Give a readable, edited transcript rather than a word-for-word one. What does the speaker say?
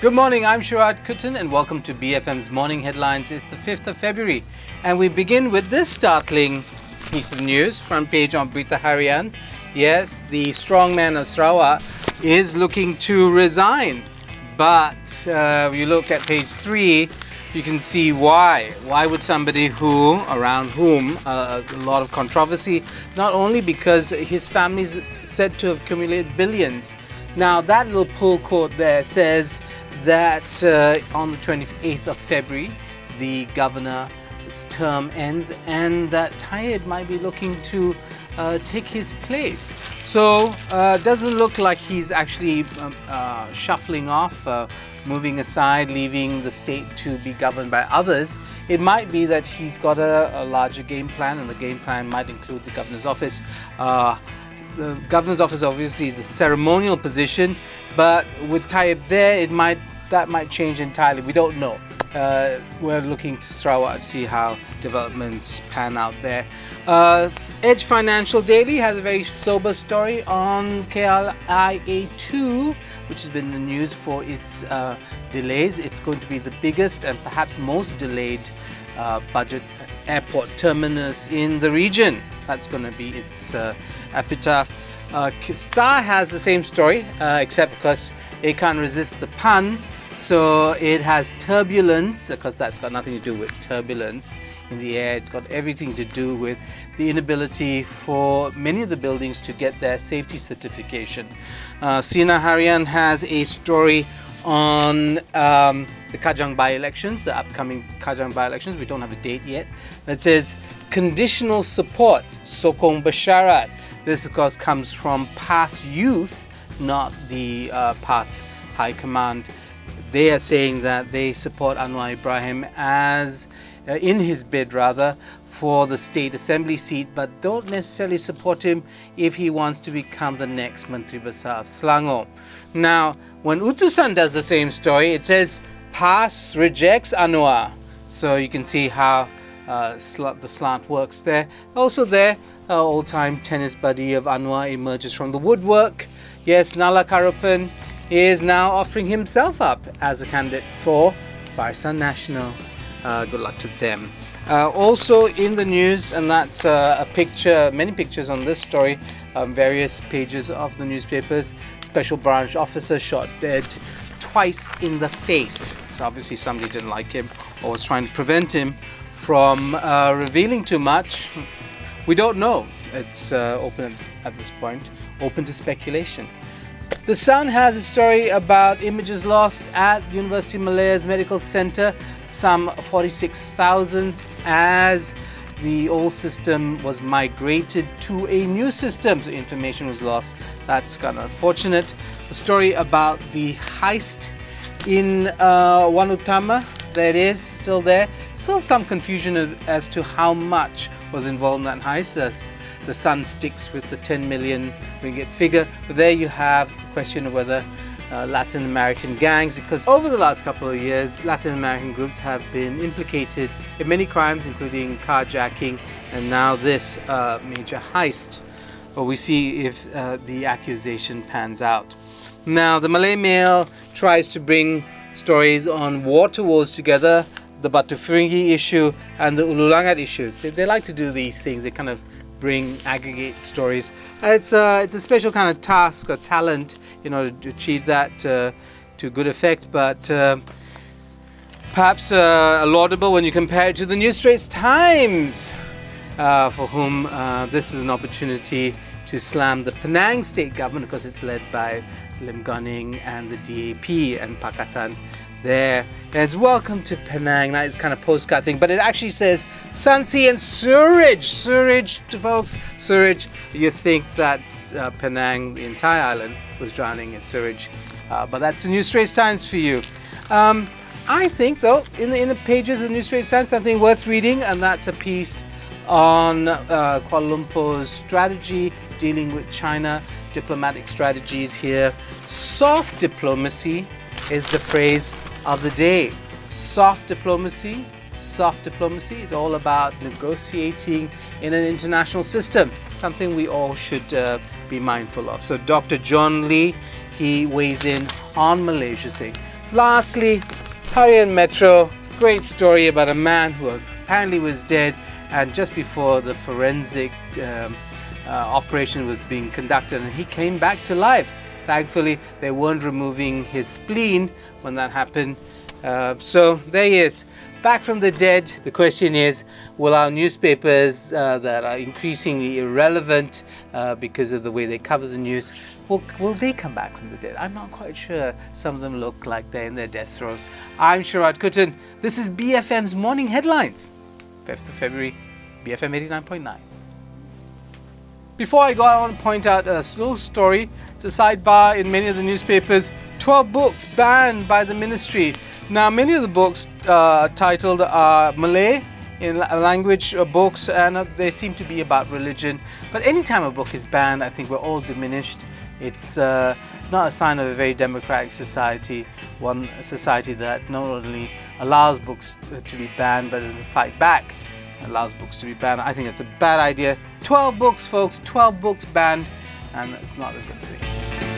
Good morning, I'm Sharaad Kuttan and welcome to BFM's Morning Headlines. It's the 5th of February and we begin with this startling piece of news, front page on Berita Harian. Yes, the strongman of Sarawak is looking to resign, but you look at page 3, you can see why. Why would somebody around whom a lot of controversy, not only because his family is said to have accumulated billions. Now that little pull quote there says that on the 28th of February the governor's term ends and that Taib might be looking to take his place. So it doesn't look like he's actually shuffling off, moving aside, leaving the state to be governed by others. It might be that he's got a larger game plan, and the game plan might include the governor's office. The governor's office obviously is a ceremonial position, but with Taib there, that might change entirely. We don't know. We're looking to Sarawak to see how developments pan out there. Edge Financial Daily has a very sober story on KLIA 2, which has been in the news for its delays. It's going to be the biggest and perhaps most delayed budget airport terminus in the region. That's going to be its epitaph. Star has the same story, except because it can't resist the pun. So it has turbulence, because that's got nothing to do with turbulence in the air. It's got everything to do with the inability for many of the buildings to get their safety certification. Sina Harian has a story on the Kajang by-elections, the upcoming Kajang by-elections. We don't have a date yet. It says conditional support, sokong Sharaad. This of course comes from past youth, not the past high command. They are saying that they support Anwar Ibrahim as in his bid rather for the state assembly seat, but don't necessarily support him if he wants to become the next Menteri Besar of Selangor. Now, when Utusan does the same story, it says PAS rejects Anwar. So you can see how the slant works there. Also there, old-time tennis buddy of Anwar emerges from the woodwork. Yes, Nala Karupan is now offering himself up as a candidate for Barisan Nasional. Good luck to them. Also in the news, and that's a picture, many pictures on this story, various pages of the newspapers. Special branch officer shot dead twice in the face. So obviously somebody didn't like him or was trying to prevent him from revealing too much. We don't know. It's open at this point, open to speculation. The Sun has a story about images lost at University of Malaya's Medical Centre, some 46,000, as the old system was migrated to a new system. So information was lost. That's kind of unfortunate. The story about the heist in Utama, there it is, still there. Still some confusion as to how much was involved in that heist. The Sun sticks with the 10 million ringgit figure, but there you have the question of whether Latin American gangs, because over the last couple of years Latin American groups have been implicated in many crimes, including carjacking and now this major heist. But we see if the accusation pans out. Now the Malay Mail tries to bring stories on water wars together, the Batu Feringhi issue and the Ululangat issues. They like to do these things. They kind of aggregate stories. It's a special kind of task or talent in order to achieve that to good effect, but perhaps laudable when you compare it to the new Straits Times, for whom this is an opportunity to slam the Penang state government, because it's led by Lim Gunning and the DAP and Pakatan there. And it's welcome to Penang. That is kind of postcard thing, but it actually says Sunsi and Sewerage. Sewerage, folks. Sewerage. You think that's Penang, the entire island was drowning in sewage, but that's the New Straits Times for you. I think though, in the pages of the New Straits Times, something worth reading, and that's a piece on Kuala Lumpur's strategy dealing with China, diplomatic strategies here. Soft diplomacy is the phrase of the day. Soft diplomacy. Soft diplomacy is all about negotiating in an international system, something we all should be mindful of. So Dr. John Lee, he weighs in on Malaysia's thing. Lastly, Harian Metro, great story about a man who apparently was dead, and just before the forensic operation was being conducted, and he came back to life. Thankfully, they weren't removing his spleen when that happened. So there he is, back from the dead. The question is, will our newspapers that are increasingly irrelevant because of the way they cover the news, will they come back from the dead? I'm not quite sure. Some of them look like they're in their death throes. I'm Sharaad Kuttan. This is BFM's Morning Headlines, 5th of February, BFM 89.9. Before I go, I want to point out a little story. It's a sidebar in many of the newspapers. 12 books banned by the ministry. Now, many of the books titled are Malay in language books, and they seem to be about religion. But anytime a book is banned, I think we're all diminished. It's not a sign of a very democratic society, one society that not only allows books to be banned, but doesn't fight back, allows books to be banned. I think it's a bad idea. 12 books, folks, 12 books banned, and that's not a good thing.